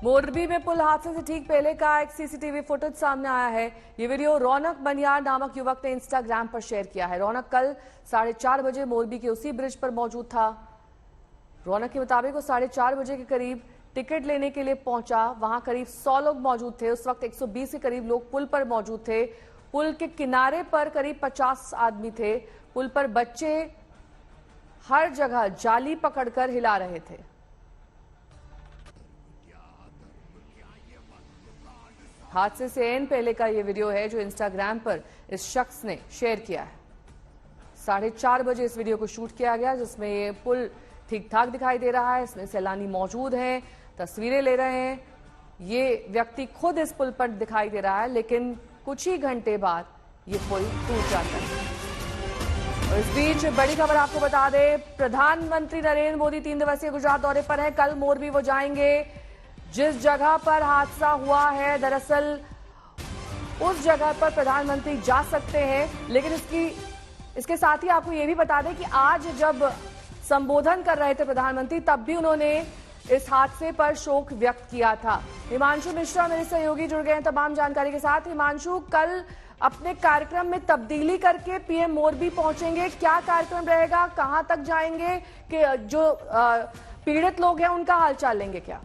मोरबी में पुल हादसे से ठीक पहले का एक सीसीटीवी फुटेज सामने आया है। ये वीडियो रौनक बनियार नामक युवक ने इंस्टाग्राम पर शेयर किया है। रौनक कल 4:30 बजे मोरबी के उसी ब्रिज पर मौजूद था। रौनक के मुताबिक वो 4:30 बजे के करीब टिकट लेने के लिए पहुंचा। वहां करीब 100 लोग मौजूद थे। उस वक्त 120 के करीब लोग पुल पर मौजूद थे। पुल के किनारे पर करीब 50 आदमी थे। पुल पर बच्चे हर जगह जाली पकड़कर हिला रहे थे। हादसे से एन पहले का ये वीडियो है जो इंस्टाग्राम पर इस शख्स ने शेयर किया है। 4:30 बजे इस वीडियो को शूट किया गया, जिसमें ये पुल ठीक ठाक दिखाई दे रहा है। इसमें सैलानी मौजूद हैं, तस्वीरें ले रहे हैं। ये व्यक्ति खुद इस पुल पर दिखाई दे रहा है, लेकिन कुछ ही घंटे बाद ये पुल टूट जाता है। और इस बीच बड़ी खबर आपको बता दें, प्रधानमंत्री नरेंद्र मोदी 3 दिवसीय गुजरात दौरे पर है। कल मोरबी वो जाएंगे। जिस जगह पर हादसा हुआ है, दरअसल उस जगह पर प्रधानमंत्री जा सकते हैं, लेकिन इसके साथ ही आपको ये भी बता दें कि आज जब संबोधन कर रहे थे प्रधानमंत्री, तब भी उन्होंने इस हादसे पर शोक व्यक्त किया था। हिमांशु मिश्रा मेरे सहयोगी जुड़ गए हैं तमाम जानकारी के साथ। हिमांशु, कल अपने कार्यक्रम में तब्दीली करके पीएम मोरबी पहुंचेंगे, क्या कार्यक्रम रहेगा, कहां तक जाएंगे, कि जो पीड़ित लोग हैं उनका हालचाल लेंगे क्या?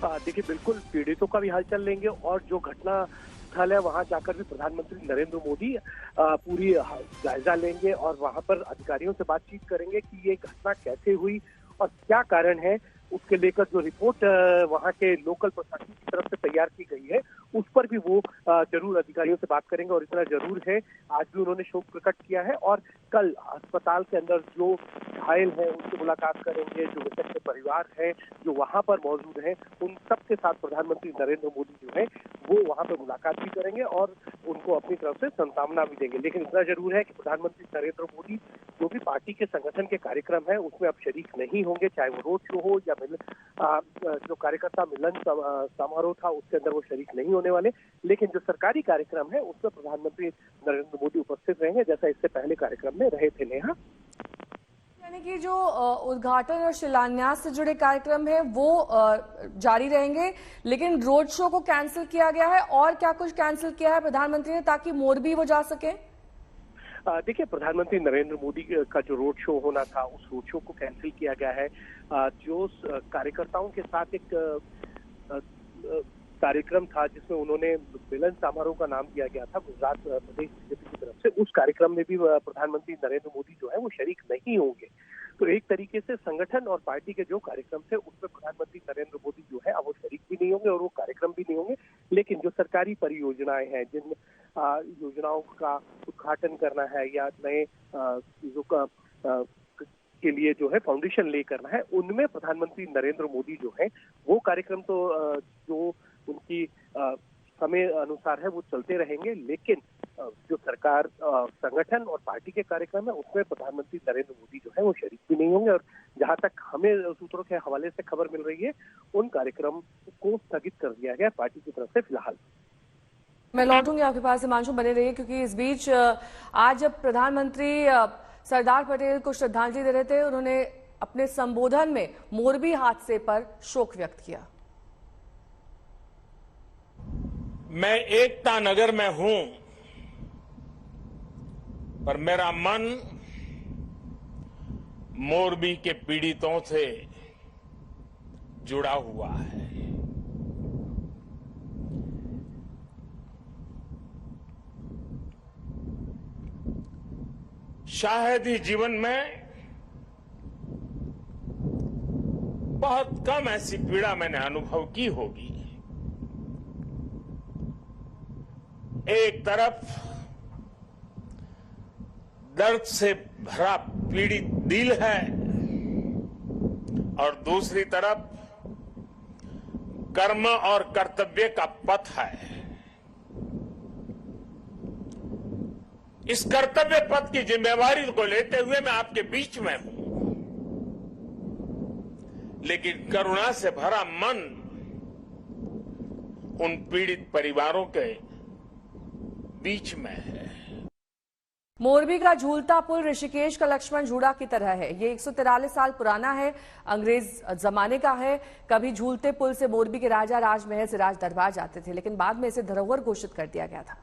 देखिए, बिल्कुल पीड़ितों का भी हालचाल लेंगे और जो घटना स्थल है वहां जाकर भी प्रधानमंत्री नरेंद्र मोदी पूरी जायजा लेंगे और वहां पर अधिकारियों से बातचीत करेंगे कि ये घटना कैसे हुई और क्या कारण है। उसके लेकर जो रिपोर्ट वहां के लोकल प्रशासन की तरफ से तैयार की गई है, उस पर भी वो जरूर अधिकारियों से बात करेंगे। और इतना जरूर है, आज भी उन्होंने शोक प्रकट किया है और कल अस्पताल के अंदर जो घायल है उनसे मुलाकात करेंगे। जो मृतक के परिवार है जो वहां पर मौजूद है, उन सबके साथ प्रधानमंत्री नरेंद्र मोदी जो है वो वहां पर मुलाकात भी करेंगे और उनको अपनी तरफ से सांत्वना भी देंगे। लेकिन इतना जरूर है कि प्रधानमंत्री नरेंद्र मोदी जो भी पार्टी के संगठन के कार्यक्रम है उसमें अब शरीक नहीं होंगे, चाहे वो रोड शो हो या जो कार्यकर्ता मिलन समारोह था उसके अंदर वो शरीक नहीं होने वाले। लेकिन जो सरकारी कार्यक्रम है उसमें प्रधानमंत्री नरेंद्र मोदी उपस्थित रहेंगे, जैसा इससे पहले कार्यक्रम में रहे थे। नेहा, यानी कि जो उद्घाटन और शिलान्यास से जुड़े कार्यक्रम है वो जारी रहेंगे, लेकिन रोड शो को कैंसिल किया गया है। और क्या कुछ कैंसिल किया है प्रधानमंत्री ने ताकि मोरबी वो जा सके? देखिए, प्रधानमंत्री नरेंद्र मोदी का जो रोड शो होना था उस रोड शो को कैंसिल किया गया है। जो कार्यकर्ताओं के साथ एक कार्यक्रम था जिसमें उन्होंने मिलन समारोह का नाम दिया गया था गुजरात प्रदेश बीजेपी की तरफ से, उस कार्यक्रम में भी प्रधानमंत्री नरेंद्र मोदी जो है वो शरीक नहीं होंगे। तो एक तरीके से संगठन और पार्टी के जो कार्यक्रम थे उसमें प्रधानमंत्री नरेंद्र मोदी जो है अब वो शरीक भी नहीं होंगे और वो कार्यक्रम भी नहीं होंगे। लेकिन जो सरकारी परियोजनाएं हैं, जिन योजनाओं का उद्घाटन करना है या नए चीजों का के लिए जो है फाउंडेशन ले करना है, उनमें प्रधानमंत्री नरेंद्र मोदी जो है वो कार्यक्रम तो जो उनकी समय अनुसार है वो चलते रहेंगे। लेकिन जो सरकार संगठन और पार्टी के कार्यक्रम है उसमें प्रधानमंत्री नरेंद्र मोदी जो है वो शरीक भी नहीं होंगे। और जहां तक हमें सूत्रों के हवाले से खबर मिल रही है, उन कार्यक्रम को स्थगित कर दिया गया पार्टी की तरफ से फिलहाल। मैं लौटूंगी आपके पास, हिमांशु बने रहिए, क्योंकि इस बीच आज जब प्रधानमंत्री सरदार पटेल को श्रद्धांजलि दे रहे थे, उन्होंने अपने संबोधन में मोरबी हादसे पर शोक व्यक्त किया। मैं एकता नगर में हूं, पर मेरा मन मोरबी के पीड़ितों से जुड़ा हुआ है। शायद ही जीवन में बहुत कम ऐसी पीड़ा मैंने अनुभव की होगी। एक तरफ दर्द से भरा पीड़ित दिल है और दूसरी तरफ कर्म और कर्तव्य का पथ है। इस कर्तव्य पथ की जिम्मेवारी को लेते हुए मैं आपके बीच में हूं, लेकिन करुणा से भरा मन उन पीड़ित परिवारों के बीच में है। मोरबी का झूलता पुल ऋषिकेश का लक्ष्मण झूला की तरह है। ये 143 साल पुराना है, अंग्रेज जमाने का है। कभी झूलते पुल से मोरबी के राजा राजमहल से राज दरबार जाते थे, लेकिन बाद में इसे धरोहर घोषित कर दिया गया था।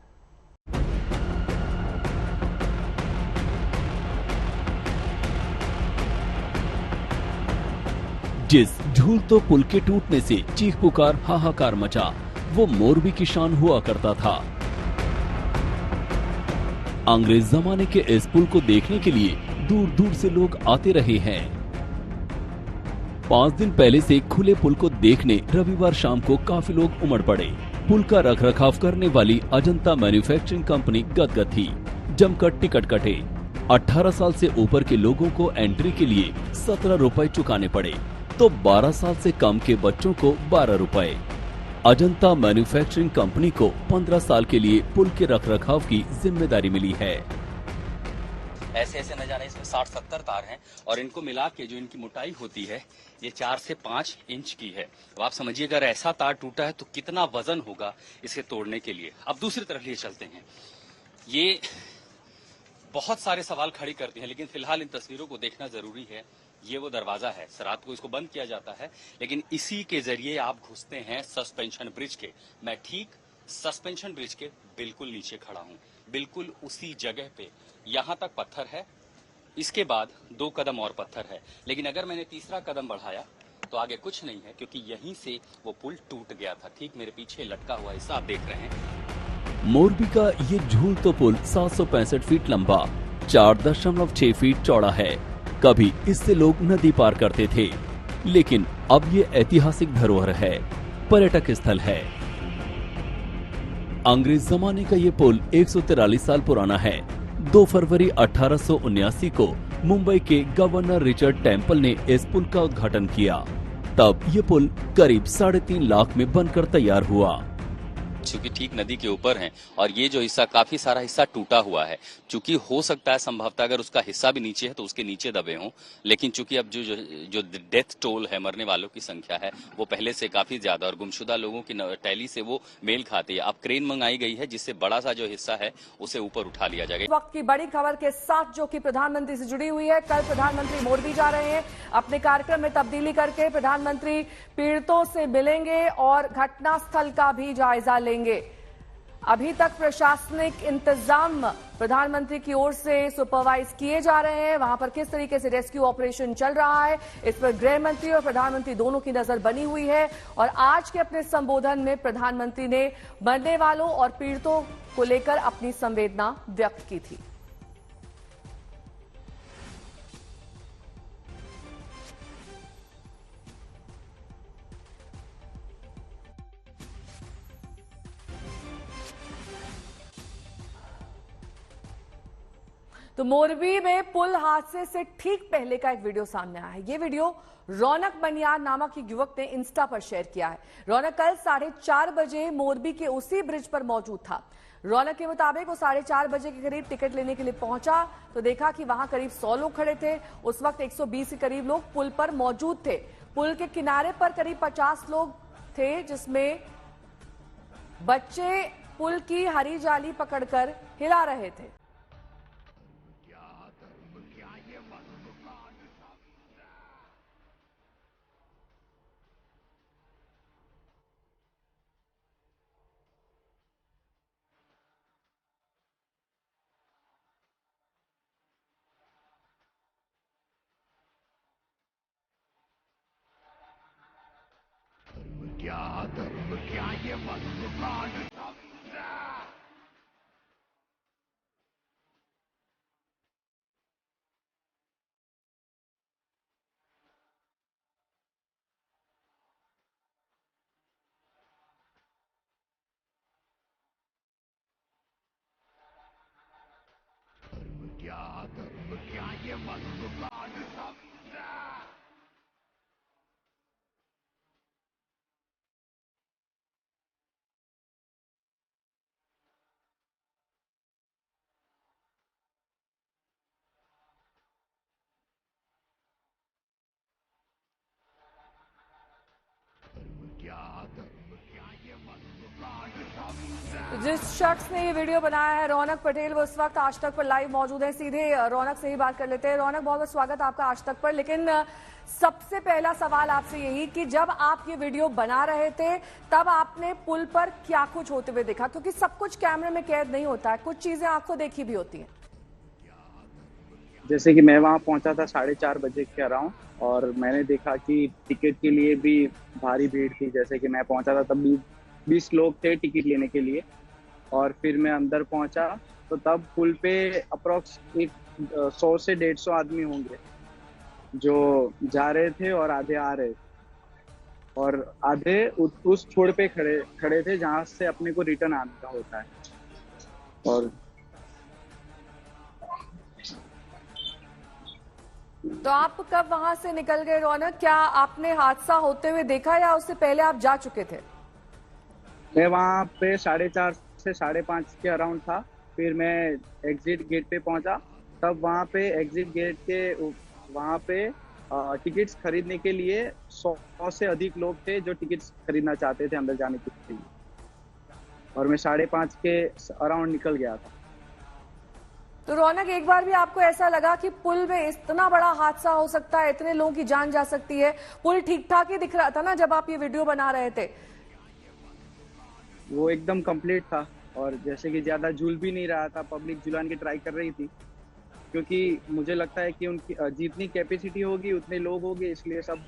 जिस झूलते पुल के टूटने से चीख पुकार हाहाकार मचा, वो मोरबी की शान हुआ करता था। अंग्रेज जमाने के इस पुल को देखने के लिए दूर दूर से लोग आते रहे हैं। 5 दिन पहले से खुले पुल को देखने रविवार शाम को काफी लोग उमड़ पड़े। पुल का रखरखाव करने वाली अजंता मैन्युफैक्चरिंग कंपनी गदगद थी। जमकर टिकट कटे। 18 साल से ऊपर के लोगों को एंट्री के लिए 17 रुपए चुकाने पड़े, तो 12 साल से कम के बच्चों को 12 रुपए। अजंता मैन्युफैक्चरिंग कंपनी को 15 साल के लिए पुल के रखरखाव की जिम्मेदारी मिली है। ऐसे ऐसे न जाने इसमें 60-70 तार हैं और इनको मिला के जो इनकी मोटाई होती है ये 4 से 5 इंच की है। तो आप समझिए अगर ऐसा तार टूटा है तो कितना वजन होगा इसे तोड़ने के लिए। अब दूसरी तरफ लिए चलते हैं। ये बहुत सारे सवाल खड़े करते हैं, लेकिन फिलहाल इन तस्वीरों को देखना जरूरी है। ये वो दरवाजा है, रात को इसको बंद किया जाता है, लेकिन इसी के जरिए आप घुसते हैं सस्पेंशन ब्रिज के। मैं ठीक सस्पेंशन ब्रिज के बिल्कुल नीचे खड़ा हूं, बिल्कुल उसी जगह पे। यहां तक पत्थर है, इसके बाद 2 कदम और पत्थर है, लेकिन अगर मैंने तीसरा कदम बढ़ाया तो आगे कुछ नहीं है, क्योंकि यहीं से वो पुल टूट गया था। ठीक मेरे पीछे लटका हुआ हिस्सा आप देख रहे हैं। मोरबी का ये झूलता पुल 765 फीट लंबा, 4.6 फीट चौड़ा है। कभी इससे लोग नदी पार करते थे, लेकिन अब ये ऐतिहासिक धरोहर है, पर्यटक स्थल है। अंग्रेज जमाने का ये पुल 143 साल पुराना है। 2 फरवरी 1879 को मुंबई के गवर्नर रिचर्ड टेम्पल ने इस पुल का उद्घाटन किया। तब ये पुल करीब 3.5 लाख में बनकर तैयार हुआ। चूंकि ठीक नदी के ऊपर हैं और ये जो हिस्सा काफी सारा हिस्सा टूटा हुआ है, चूंकि हो सकता है संभवतः अगर उसका हिस्सा भी नीचे है तो उसके नीचे दबे हों, लेकिन चूंकि अब जो डेथ टोल है, मरने वालों की संख्या है, वो पहले से काफी ज्यादा और गुमशुदा लोगों की टैली से वो मेल खाती है। अब क्रेन मंगाई गई है जिससे बड़ा सा जो हिस्सा है उसे ऊपर उठा लिया जाएगा। वक्त की बड़ी खबर के साथ जो कि प्रधानमंत्री से जुड़ी हुई है। कल प्रधानमंत्री मोरबी जा रहे हैं। अपने कार्यक्रम में तब्दीली करके प्रधानमंत्री पीड़ितों से मिलेंगे और घटनास्थल का भी जायजा लेंगे। अभी तक प्रशासनिक इंतजाम प्रधानमंत्री की ओर से सुपरवाइज किए जा रहे हैं। वहां पर किस तरीके से रेस्क्यू ऑपरेशन चल रहा है, इस पर गृह मंत्री और प्रधानमंत्री दोनों की नजर बनी हुई है। और आज के अपने संबोधन में प्रधानमंत्री ने मरने वालों और पीड़ितों को लेकर अपनी संवेदना व्यक्त की थी। तो मोरबी में पुल हादसे से ठीक पहले का एक वीडियो सामने आया है। ये वीडियो रौनक बनियान नामक एक युवक ने इंस्टा पर शेयर किया है। रौनक कल 4:30 बजे मोरबी के उसी ब्रिज पर मौजूद था। रौनक के मुताबिक वो 4:30 बजे के करीब टिकट लेने के लिए पहुंचा तो देखा कि वहां करीब 100 लोग खड़े थे। उस वक्त 120 के करीब लोग पुल पर मौजूद थे। पुल के किनारे पर करीब 50 लोग थे, जिसमें बच्चे पुल की हरी जाली पकड़कर हिला रहे थे। क्या धर्म, क्या ये मत जिस शख्स ने ये वीडियो बनाया है रौनक पटेल, वो इस वक्त आज तक पर लाइव मौजूद है। सीधे रौनक से ही बात कर लेते हैं। रौनक, बहुत बहुत स्वागत आपका आज तक पर। लेकिन सबसे पहला सवाल आपसे यही कि जब आप ये वीडियो बना रहे थे तब आपने पुल पर क्या कुछ होते हुए देखा, क्योंकि सब कुछ कैमरे में कैद नहीं होता है, कुछ चीजें आंखों देखी भी होती हैं। जैसे कि मैं वहां पहुंचा था 4:30 बजे के अराउंड, और मैंने देखा कि टिकट के लिए भी भारी भीड़ थी। जैसे कि मैं पहुंचा था तब भी 20 लोग थे टिकट लेने के लिए, और फिर मैं अंदर पहुंचा तो तब पुल पे अप्रोक्स 100 से 150 आदमी होंगे जो जा रहे थे और आधे आ रहे थे, और आधे उस छोर पे खड़े थे जहां से अपने को रिटर्न आने का होता है। और तो आप कब वहां से निकल गए रौनक? क्या आपने हादसा होते हुए देखा या उससे पहले आप जा चुके थे? मैं वहाँ पे 4:30 से 5:30 के अराउंड था। फिर मैं एग्जिट गेट पे पहुंचा, तब वहाँ पे एग्जिट गेट के वहाँ पे टिकट्स खरीदने के लिए 100 से अधिक लोग थे जो टिकट्स खरीदना चाहते थे अंदर जाने के लिए, और मैं 5:30 के अराउंड निकल गया था। तो रौनक, एक बार भी आपको ऐसा लगा कि पुल में इतना बड़ा हादसा हो सकता है, इतने लोगों की जान जा सकती है? पुल ठीक ठाक ही दिख रहा था ना जब आप ये वीडियो बना रहे थे? वो एकदम कंप्लीट था, और जैसे कि ज्यादा झूल भी नहीं रहा था। पब्लिक झुलाने की ट्राई कर रही थी, क्योंकि मुझे लगता है कि उनकी जितनी कैपेसिटी होगी उतने लोग होंगे, इसलिए सब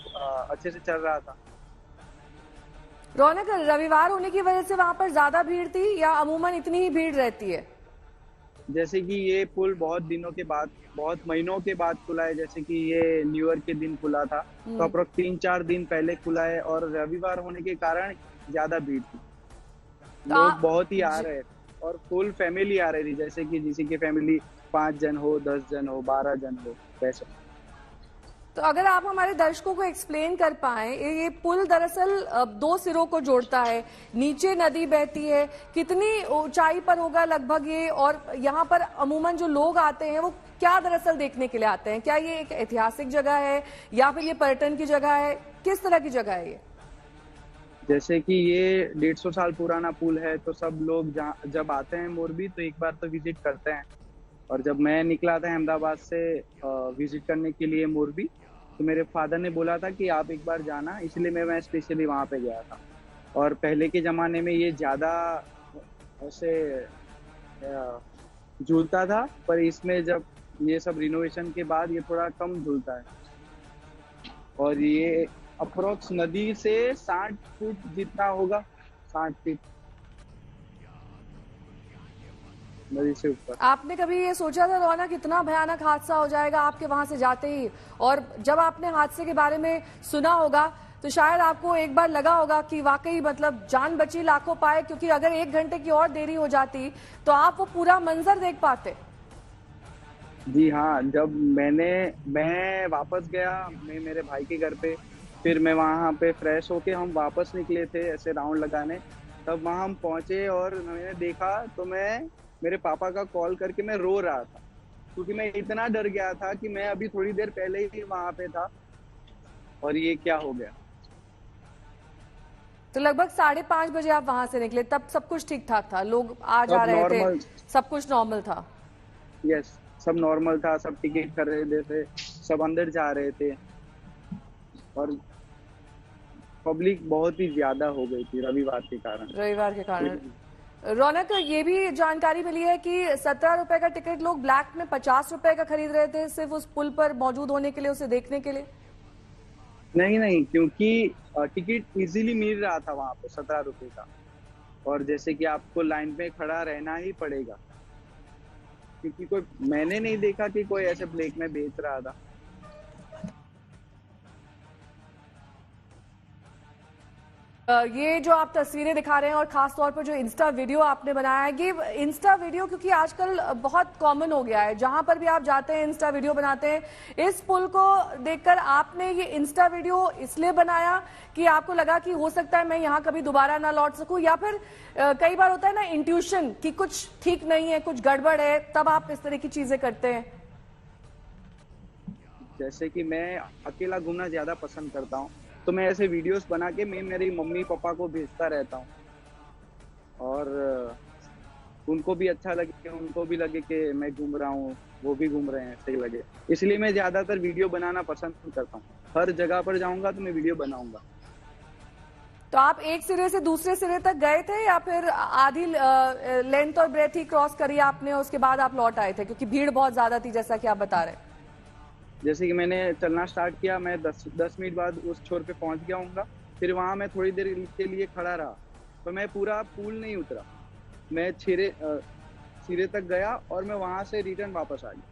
अच्छे से चल रहा था। रौनक, रविवार होने की वजह से वहां पर ज्यादा भीड़ थी या अमूमन इतनी ही भीड़ रहती है? जैसे कि ये पुल बहुत दिनों के बाद, बहुत महीनों के बाद खुला है। जैसे कि ये न्यू ईयर के दिन खुला था, तो अप्रोक्स 3-4 दिन पहले खुला है, और रविवार होने के कारण ज्यादा भीड़ थी। लोग बहुत ही आ रहे थे और फुल फैमिली आ रही थी। जैसे कि किसी की फैमिली 5 जन हो, 10 जन हो, 12 जन हो, वैसे। तो अगर आप हमारे दर्शकों को एक्सप्लेन कर पाए, ये पुल दरअसल 2 सिरों को जोड़ता है, नीचे नदी बहती है, कितनी ऊंचाई पर होगा लगभग ये, और यहाँ पर अमूमन जो लोग आते हैं वो क्या दरअसल देखने के लिए आते हैं? क्या ये एक ऐतिहासिक जगह है या फिर ये पर्यटन की जगह है? किस तरह की जगह है ये? जैसे कि ये 150 साल पुराना पुल है, तो सब लोग जब आते हैं मोरबी तो एक बार तो विजिट करते हैं। और जब मैं निकला था अहमदाबाद से विजिट करने के लिए मोरबी, तो मेरे फादर ने बोला था कि आप एक बार जाना, इसलिए मैं स्पेशली वहाँ पे गया था। और पहले के ज़माने में ये ज़्यादा ऐसे झूलता था, पर इसमें जब ये सब रिनोवेशन के बाद ये थोड़ा कम झूलता है। और ये अप्रोक्स नदी से 60 फीट जितना होगा, 60 फीट नदी से ऊपर। आपने कभी ये सोचा था रौनक इतना भयानक हादसा हो जाएगा आपके वहां से जाते ही? और जब आपने हादसे के बारे में सुना होगा तो शायद आपको एक बार लगा होगा कि वाकई मतलब जान बची लाखों पाए, क्योंकि अगर 1 घंटे की और देरी हो जाती तो आप वो पूरा मंजर देख पाते। जी हाँ, जब मैं वापस गया मेरे भाई के घर पे, फिर मैं वहाँ पे फ्रेश होके हम वापस निकले थे ऐसे राउंड लगाने। तब वहाँ हम पहुंचे और मैंने देखा तो मैं मेरे पापा का कॉल करके मैं रो रहा था, क्योंकि मैं इतना डर गया था कि मैं अभी थोड़ी देर पहले ही वहाँ पे था और ये क्या हो गया। तो लगभग 5:30 बजे आप वहां से निकले, तब सब कुछ ठीक ठाक था, लोग आ जा रहे थे, सब कुछ नॉर्मल था? यस, सब नॉर्मल था, सब टिकट कर रहे थे, सब अंदर जा रहे थे, और पब्लिक बहुत ही ज्यादा हो गई थी रविवार के कारण। रौनक, ये भी जानकारी मिली है कि 17 रुपए का टिकट लोग ब्लैक में 50 रुपए का खरीद रहे थे, सिर्फ उस पुल पर मौजूद होने के लिए, उसे देखने के लिए। नहीं, क्योंकि टिकट इजीली मिल रहा था वहाँ पे 17 रुपए का, और जैसे कि आपको लाइन में खड़ा रहना ही पड़ेगा, क्योंकि मैंने नहीं देखा कि कोई ऐसे ब्लैक में बेच रहा था। ये जो आप तस्वीरें दिखा रहे हैं और खास तौर पर जो इंस्टा वीडियो आपने बनाया है, ये इंस्टा वीडियो क्योंकि आजकल बहुत कॉमन हो गया है, जहां पर भी आप जाते हैं इंस्टा वीडियो बनाते हैं। इस पुल को देखकर आपने ये इंस्टा वीडियो इसलिए बनाया कि आपको लगा कि हो सकता है मैं यहाँ कभी दोबारा ना लौट सकूं, या फिर कई बार होता है ना इंट्यूशन कि कुछ ठीक नहीं है, कुछ गड़बड़ है, तब आप इस तरह की चीजें करते हैं? जैसे कि मैं अकेला घूमना ज्यादा पसंद करता हूँ, तो मैं ऐसे वीडियोस बना के मैं मेरी मम्मी पापा को भेजता रहता हूँ। और उनको भी अच्छा लगे, उनको भी लगे कि मैं घूम रहा हूँ, वो भी घूम रहे हैं, सही लगे। इसलिए मैं ज्यादातर वीडियो बनाना पसंद करता हूँ। हर जगह पर जाऊंगा तो मैं वीडियो बनाऊंगा। तो आप एक सिरे से दूसरे सिरे तक गए थे या फिर आधी लेंथ और ब्रेथ ही क्रॉस करी आपने, उसके बाद आप लौट आए थे? क्योंकि भीड़ बहुत ज्यादा थी जैसा कि आप बता रहे हैं। जैसे कि मैंने चलना स्टार्ट किया, मैं 10 मिनट बाद उस छोर पे पहुंच गया हूँगा। फिर वहां मैं थोड़ी देर के लिए खड़ा रहा, तो मैं पूरा पुल नहीं उतरा, मैं सिरे तक गया और मैं वहां से रिटर्न वापस आ गया।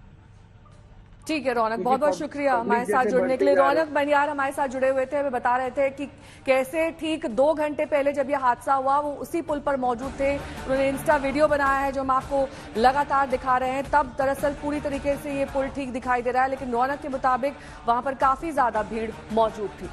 ठीक है रौनक, बहुत बहुत शुक्रिया हमारे साथ जुड़ने के लिए। रौनक बनियार हमारे साथ जुड़े हुए थे, हमें बता रहे थे कि कैसे ठीक 2 घंटे पहले जब यह हादसा हुआ वो उसी पुल पर मौजूद थे। उन्होंने इंस्टा वीडियो बनाया है जो हम आपको लगातार दिखा रहे हैं। तब दरअसल पूरी तरीके से ये पुल ठीक दिखाई दे रहा है, लेकिन रौनक के मुताबिक वहां पर काफी ज्यादा भीड़ मौजूद थी।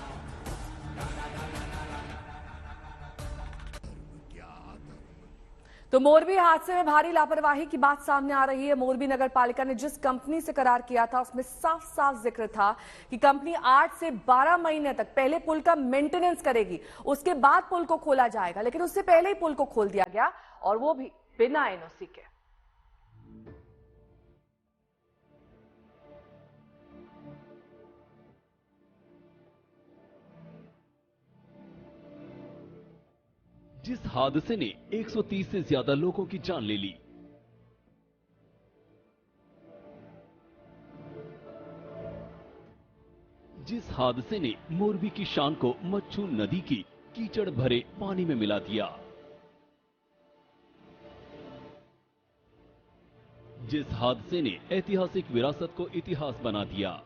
तो मोरबी हादसे में भारी लापरवाही की बात सामने आ रही है। मोरबी नगर पालिका ने जिस कंपनी से करार किया था उसमें साफ साफ जिक्र था कि कंपनी 8 से 12 महीने तक पहले पुल का मेंटेनेंस करेगी, उसके बाद पुल को खोला जाएगा। लेकिन उससे पहले ही पुल को खोल दिया गया और वो भी बिना एनओसी के। जिस हादसे ने 130 से ज्यादा लोगों की जान ले ली, जिस हादसे ने मोरबी की शान को मच्छू नदी की कीचड़ भरे पानी में मिला दिया, जिस हादसे ने ऐतिहासिक विरासत को इतिहास बना दिया,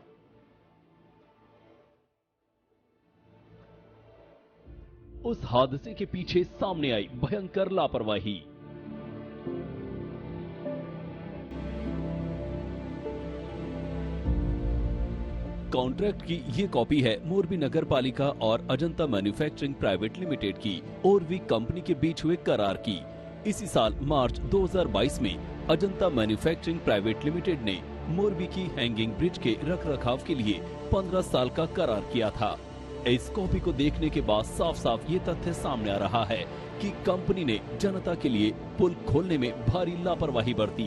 उस हादसे के पीछे सामने आई भयंकर लापरवाही। कॉन्ट्रैक्ट की ये कॉपी है मोरबी नगर पालिका और अजंता मैन्युफैक्चरिंग प्राइवेट लिमिटेड की ओरवी कंपनी के बीच हुए करार की। इसी साल मार्च 2022 में अजंता मैन्युफैक्चरिंग प्राइवेट लिमिटेड ने मोरबी की हैंगिंग ब्रिज के रखरखाव के लिए 15 साल का करार किया था। इस कॉपी को देखने के बाद साफ साफ ये तथ्य सामने आ रहा है कि कंपनी ने जनता के लिए पुल खोलने में भारी लापरवाही बरती।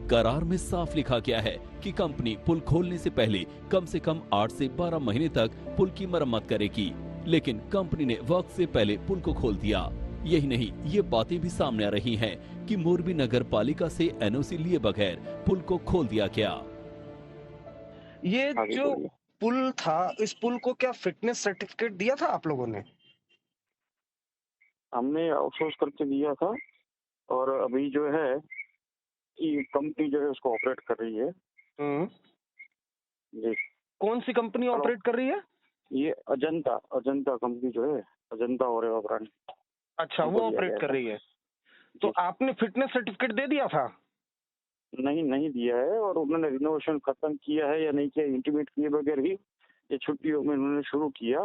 करार में साफ लिखा गया है कि कंपनी पुल खोलने से पहले कम से कम 8 से 12 महीने तक पुल की मरम्मत करेगी, लेकिन कंपनी ने वक्त से पहले पुल को खोल दिया। यही नहीं, ये बातें भी सामने आ रही हैं कि मोरबी नगर पालिका से एनओसी लिए बगैर पुल को खोल दिया गया। ये जो पुल था, इस पुल को क्या फिटनेस सर्टिफिकेट दिया था आप लोगों ने? हमने आउटसोर्स करके दिया था और अभी जो है ये कंपनी जो है उसको ऑपरेट कर रही है। जी। कौन सी कंपनी ऑपरेट कर रही है? ये अजंता कंपनी जो है, अजंता और ब्रांड। अच्छा, वो ऑपरेट कर रही है। तो आपने फिटनेस सर्टिफिकेट दे दिया था? नहीं दिया है, और उन्होंने रिनोवेशन खत्म किया है या नहीं किया इंटीमेट किए बगैर ही ये छुट्टियों में उन्होंने शुरू किया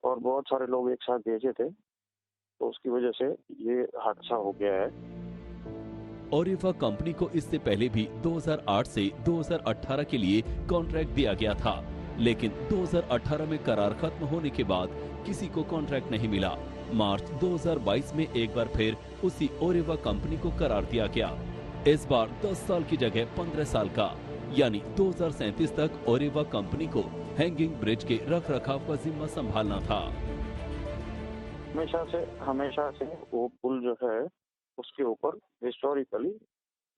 और बहुत सारे लोग एक साथ भेजे थे, तो उसकी वजह से ये हादसा हो गया है। ओरेवा कंपनी को इससे पहले भी 2008 से 2018 के लिए कॉन्ट्रैक्ट दिया गया था, लेकिन 2018 में करार खत्म होने के बाद किसी को कॉन्ट्रैक्ट नहीं मिला। मार्च 2022 में एक बार फिर उसी ओरेवा कंपनी को करार दिया गया। इस बार 10 साल की जगह 15 साल का, यानी 2037 तक ओरेवा कंपनी को हैंगिंग ब्रिज के रखरखाव का जिम्मा संभालना था। हमेशा से वो पुल जो है उसके ऊपर हिस्टोरिकली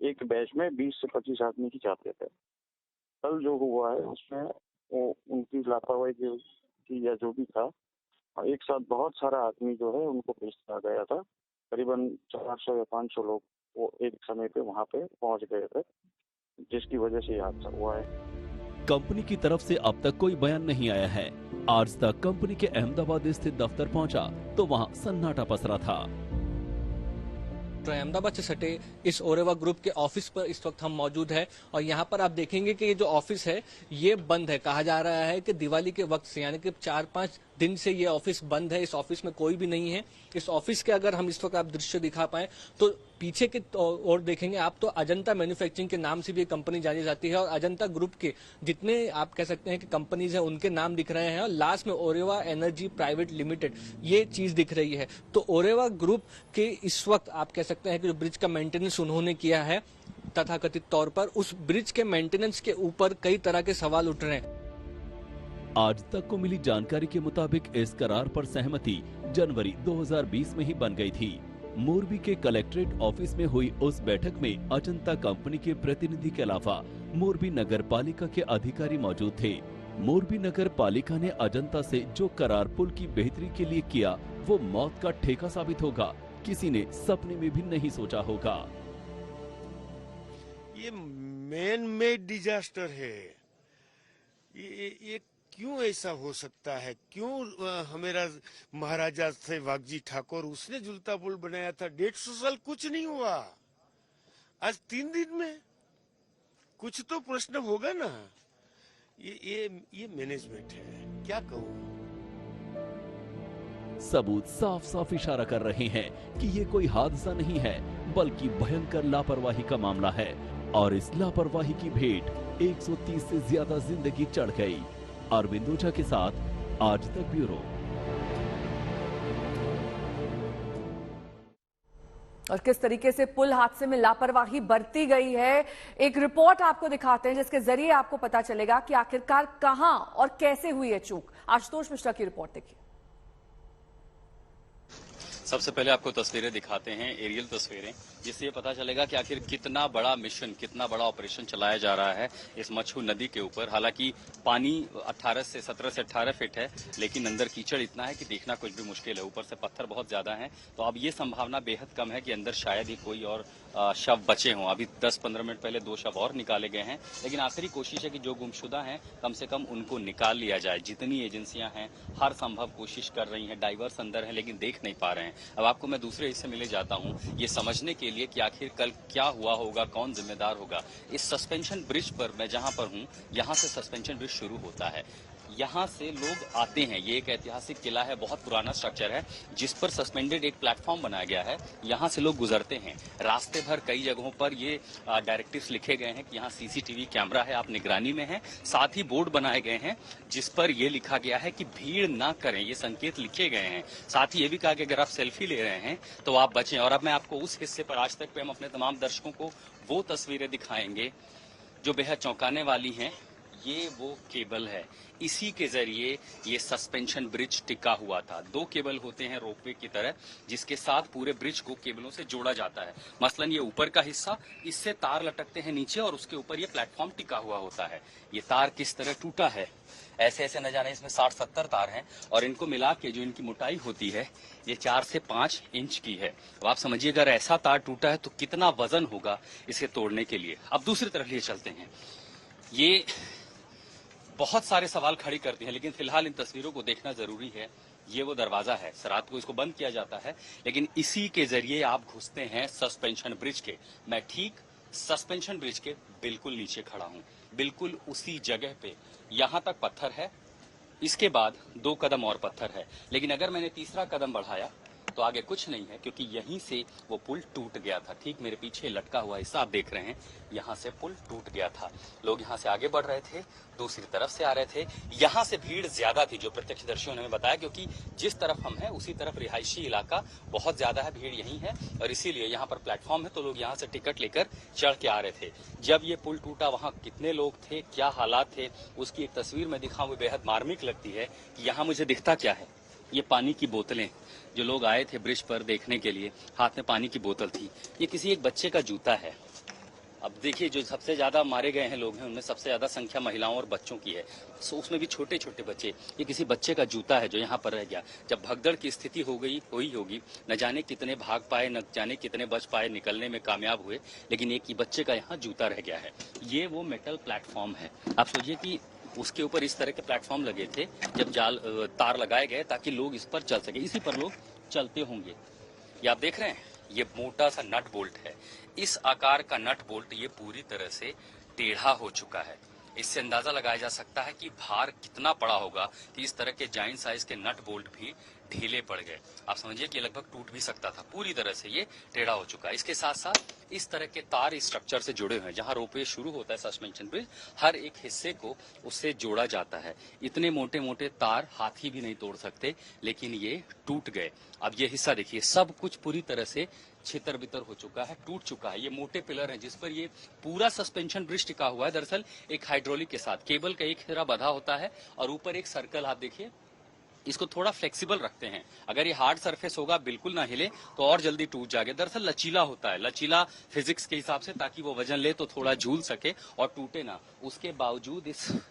एक बैच में 20 से 25 आदमी ही जाते थे। कल जो हुआ है उसमें वो उनकी लापरवाही की या जो भी था, एक साथ बहुत सारा आदमी जो है उनको पेश किया गया था। करीबन 400 या 500 लोग वो एक समय पे वहाँ पे पहुँच गए थे, जिसकी वजह से हादसा हुआ है। कंपनी की तरफ से अब तक कोई बयान नहीं आया है। आज तक कंपनी के अहमदाबाद स्थित दफ्तर पहुंचा तो वहां सन्नाटा पसरा था। अहमदाबाद से सटे इस ओरेवा ग्रुप के ऑफिस पर इस वक्त हम मौजूद हैं और यहाँ पर आप देखेंगे कि ये जो ऑफिस है ये बंद है। कहा जा रहा है कि दिवाली के वक्त से, यानी कि 4-5 दिन से ये ऑफिस बंद है, इस ऑफिस में कोई भी नहीं है। इस ऑफिस के अगर हम इस वक्त आप दृश्य दिखा पाए तो पीछे की ओर देखेंगे आप तो अजंता मैन्युफैक्चरिंग के नाम से भी ये कंपनी जानी जाती है और अजंता ग्रुप के जितने आप कह सकते हैं कि कंपनीज हैं उनके नाम दिख रहे हैं और लास्ट में ओरेवा एनर्जी प्राइवेट लिमिटेड ये चीज दिख रही है। तो ओरेवा ग्रुप के इस वक्त आप कह सकते हैं कि जो ब्रिज का मेंटेनेंस उन्होंने किया है तथाकथित तौर पर, उस ब्रिज के मेंटेनेंस के ऊपर कई तरह के सवाल उठ रहे हैं। आज तक को मिली जानकारी के मुताबिक इस करार पर सहमति जनवरी 2020 में ही बन गई थी। मोरबी के कलेक्ट्रेट ऑफिस में हुई उस बैठक में अजंता कंपनी के प्रतिनिधि के अलावा मोरबी नगर पालिका के अधिकारी मौजूद थे। मोरबी नगर पालिका ने अजंता से जो करार पुल की बेहतरी के लिए किया वो मौत का ठेका साबित होगा, किसी ने सपने में भी नहीं सोचा होगा। ये मैन मेड डिजास्टर है। ये क्यों ऐसा हो सकता है? क्यों हमारा महाराजा सहवाग जी ठाकुर उसने झूलता पुल बनाया था, 150 साल कुछ नहीं हुआ, आज 3 दिन में कुछ तो प्रश्न होगा ना। ये मैनेजमेंट है, क्या कहूँ। सबूत साफ साफ इशारा कर रहे हैं कि ये कोई हादसा नहीं है बल्कि भयंकर लापरवाही का मामला है और इस लापरवाही की भेंट 130 से ज्यादा जिंदगी चढ़ गई। अरविंद ओझा के साथ आज तक ब्यूरो। और किस तरीके से पुल हादसे में लापरवाही बरती गई है, एक रिपोर्ट आपको दिखाते हैं जिसके जरिए आपको पता चलेगा कि आखिरकार कहां और कैसे हुई है चूक। आशुतोष मिश्रा की रिपोर्ट देखिए। सबसे पहले आपको तस्वीरें दिखाते हैं, एरियल तस्वीरें, जिससे ये पता चलेगा कि आखिर कितना बड़ा मिशन, कितना बड़ा ऑपरेशन चलाया जा रहा है इस मच्छू नदी के ऊपर। हालांकि पानी 17 से 18 फीट है, लेकिन अंदर कीचड़ इतना है कि देखना कुछ भी मुश्किल है। ऊपर से पत्थर बहुत ज्यादा हैं, तो अब ये संभावना बेहद कम है कि अंदर शायद ही कोई और शव बचे हों। अभी 10-15 मिनट पहले 2 शव और निकाले गए हैं, लेकिन आखिरी कोशिश है कि जो गुमशुदा हैं कम से कम उनको निकाल लिया जाए। जितनी एजेंसियां हैं हर संभव कोशिश कर रही हैं, डाइवर्स अंदर हैं लेकिन देख नहीं पा रहे हैं। अब आपको मैं दूसरे हिस्से में ले जाता हूं ये समझने के लिए कि आखिर कल क्या हुआ होगा, कौन जिम्मेदार होगा। इस सस्पेंशन ब्रिज पर मैं जहां पर हूं, यहां से सस्पेंशन ब्रिज शुरू होता है। यहाँ से लोग आते हैं, ये एक ऐतिहासिक किला है, बहुत पुराना स्ट्रक्चर है जिस पर सस्पेंडेड एक प्लेटफॉर्म बनाया गया है। यहाँ से लोग गुजरते हैं। रास्ते भर कई जगहों पर ये डायरेक्टिव्स लिखे गए हैं कि यहाँ सीसीटीवी कैमरा है, आप निगरानी में हैं। साथ ही बोर्ड बनाए गए हैं जिस पर यह लिखा गया है कि भीड़ ना करें, ये संकेत लिखे गए हैं। साथ ही ये भी कहा कि अगर आप सेल्फी ले रहे हैं तो आप बचें। और अब मैं आपको उस हिस्से पर आज तक पे हम अपने तमाम दर्शकों को वो तस्वीरें दिखाएंगे जो बेहद चौंकाने वाली हैं। ये वो केबल है, इसी के जरिए ये सस्पेंशन ब्रिज टिका हुआ था। 2 केबल होते हैं रोपवे की तरह, जिसके साथ पूरे ब्रिज को केबलों से जोड़ा जाता है। मसलन ये ऊपर का हिस्सा, इससे तार लटकते हैं नीचे और उसके ऊपर ये प्लेटफॉर्म टिका हुआ होता है। ये तार किस तरह टूटा है, ऐसे ऐसे न जाने इसमें 60-70 तार हैं और इनको मिला के जो इनकी मोटाई होती है ये 4 से 5 इंच की है। अब आप समझिए अगर ऐसा तार टूटा है तो कितना वजन होगा इसे तोड़ने के लिए। अब दूसरी तरफ लिए चलते हैं। ये बहुत सारे सवाल खड़ी करती हैं, लेकिन फिलहाल इन तस्वीरों को देखना जरूरी है। ये वो दरवाजा है, रात को इसको बंद किया जाता है, लेकिन इसी के जरिए आप घुसते हैं सस्पेंशन ब्रिज के। मैं ठीक सस्पेंशन ब्रिज के बिल्कुल नीचे खड़ा हूं, बिल्कुल उसी जगह पे। यहां तक पत्थर है, इसके बाद 2 कदम और पत्थर है, लेकिन अगर मैंने तीसरा कदम बढ़ाया तो आगे कुछ नहीं है, क्योंकि यहीं से वो पुल टूट गया था। ठीक मेरे पीछे लटका हुआ हिस्सा आप देख रहे हैं, यहाँ से पुल टूट गया था। लोग यहाँ से आगे बढ़ रहे थे, दूसरी तरफ से आ रहे थे। यहाँ से भीड़ ज्यादा थी, जो प्रत्यक्षदर्शियों ने हमें बताया, क्योंकि जिस तरफ हम हैं उसी तरफ रिहायशी इलाका बहुत ज्यादा है, भीड़ यहीं है और इसीलिए यहाँ पर प्लेटफॉर्म है, तो लोग यहाँ से टिकट लेकर चढ़ के आ रहे थे। जब ये पुल टूटा वहाँ कितने लोग थे, क्या हालात थे, उसकी एक तस्वीर में दिखाऊं, वो बेहद मार्मिक लगती है कि यहाँ मुझे दिखता क्या है। ये पानी की बोतलें, जो लोग आए थे ब्रिज पर देखने के लिए, हाथ में पानी की बोतल थी। ये किसी एक बच्चे का जूता है। अब देखिए, जो सबसे ज्यादा मारे गए हैं लोग हैं, उनमें सबसे ज्यादा संख्या महिलाओं और बच्चों की है, उसमें भी छोटे छोटे बच्चे। ये किसी बच्चे का जूता है जो यहाँ पर रह गया। जब भगदड़ की स्थिति हुई होगी, न जाने कितने भाग पाए, न जाने कितने बच पाए, निकलने में कामयाब हुए, लेकिन एक ही बच्चे का यहाँ जूता रह गया है। ये वो मेटल प्लेटफॉर्म है। आप सोचिए कि उसके ऊपर इस तरह के प्लेटफॉर्म लगे थे, जब तार लगाए गए ताकि लोग इस पर चल सके, इसी पर लोग चलते होंगे। ये आप देख रहे हैं, ये मोटा सा नट बोल्ट है। इस आकार का नट बोल्ट ये पूरी तरह से टेढ़ा हो चुका है। इससे अंदाजा लगाया जा सकता है कि भार कितना पड़ा होगा कि इस तरह के जाइंट साइज के नट बोल्ट भी ढीले पड़ गए। आप समझिए कि लगभग टूट भी सकता था, पूरी तरह से ये टेढ़ा हो चुका है। इसके साथ साथ इस तरह के तार इस स्ट्रक्चर से जुड़े हुए हैं, जहां रोपवे शुरू होता है सस्पेंशन ब्रिज, हर एक हिस्से को उससे जोड़ा जाता है। इतने मोटे मोटे तार हाथी भी नहीं तोड़ सकते, लेकिन ये टूट गए। अब ये हिस्सा देखिए, सब कुछ पूरी तरह से छितर बितर हो चुका है, टूट चुका है। ये मोटे पिलर हैं जिस पर ये पूरा सस्पेंशन ब्रिज टिका हुआ है। दरअसल एक हाइड्रोलिक के साथ केबल का एक हिरा बंधा होता है और ऊपर एक सर्कल, आप देखिए इसको थोड़ा फ्लेक्सिबल रखते हैं। अगर ये हार्ड सरफेस होगा, बिल्कुल ना हिले, तो और जल्दी टूट जाएगा। दरअसल लचीला होता है, लचीला फिजिक्स के हिसाब से, ताकि वो वजन ले तो थोड़ा झूल सके और टूटे ना। उसके बावजूद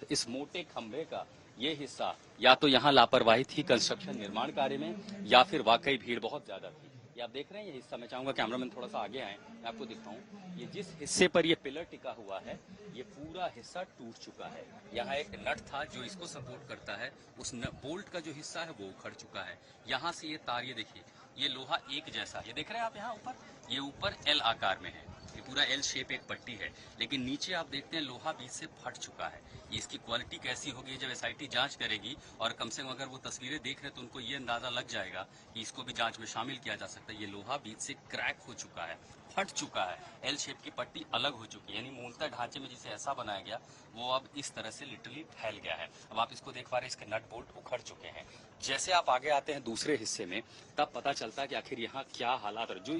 इस मोटे खंभे का ये हिस्सा, या तो यहाँ लापरवाही थी कंस्ट्रक्शन निर्माण कार्य में, या फिर वाकई भीड़ बहुत ज्यादा थी। ये आप देख रहे हैं ये हिस्सा, मैं चाहूंगा कैमरामैन थोड़ा सा आगे आए, मैं आपको दिखाऊं। ये जिस हिस्से पर ये पिलर टिका हुआ है, ये पूरा हिस्सा टूट चुका है। यहाँ एक नट था जो इसको सपोर्ट करता है, उस बोल्ट का जो हिस्सा है वो उखड़ चुका है। यहाँ से ये तार, ये देखिए, ये लोहा एक जैसा, ये देख रहे हैं आप यहाँ ऊपर, ये ऊपर एल आकार में है, ये पूरा एल शेप एक पट्टी है, लेकिन नीचे आप देखते हैं लोहा बीच से फट चुका है। ये इसकी क्वालिटी कैसी होगी जब एसआईटी जांच करेगी, और कम से कम अगर वो तस्वीरें देख रहे हैं तो उनको ये अंदाजा लग जाएगा कि इसको भी जांच में शामिल किया जा सकता है। ये लोहा बीच से क्रैक हो चुका है, फट चुका है, एल शेप की पट्टी अलग हो चुकी है, यानी मूलतः ढांचे में जिसे ऐसा बनाया गया वो अब इस तरह से लिटरली फैल गया है। अब आप इसको देख पा रहे हैं, इसके नट बोल्ट उखड़ चुके हैं। जैसे आप आगे आते हैं दूसरे हिस्से में, तब पता चलता है कि आखिर यहाँ क्या हालात है। जो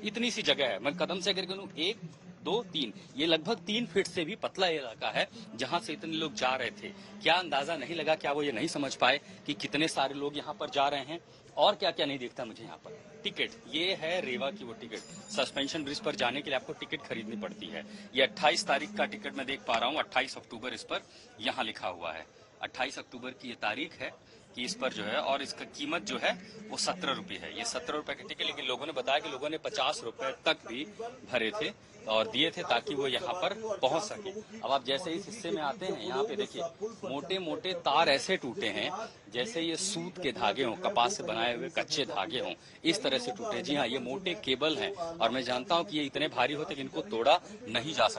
इतनी सी जगह है, मैं कदम से अगर कहूँ 1, 2, 3, ये लगभग 3 फीट से भी पतला इलाका है जहां से इतने लोग जा रहे थे। क्या अंदाजा नहीं लगा, क्या वो ये नहीं समझ पाए कि कितने सारे लोग यहाँ पर जा रहे हैं? और क्या क्या नहीं दिखता मुझे यहाँ पर। टिकट, ये है रेवा की वो टिकट। सस्पेंशन ब्रिज पर जाने के लिए आपको टिकट खरीदनी पड़ती है। ये 28 तारीख का टिकट मैं देख पा रहा हूँ, 28 अक्टूबर इस पर यहाँ लिखा हुआ है। 28 अक्टूबर की ये तारीख है कि इस पर जो है, और इसका कीमत जो है वो 17 रुपये है। ये 17 रुपये की टिकट, लेकिन लोगों ने बताया कि लोगों ने 50 रुपये तक भी भरे थे और दिए थे ताकि वो यहाँ पर पहुंच सके। अब आप जैसे इस हिस्से में आते हैं, यहाँ पे देखिए मोटे मोटे तार ऐसे टूटे हैं जैसे ये सूत के धागे हों, कपास से बनाए हुए कच्चे धागे हों, इस तरह से टूटे। जी हाँ, ये मोटे केबल हैं और मैं जानता हूँ कि ये इतने भारी होते कि इनको तोड़ा नहीं जा सकता।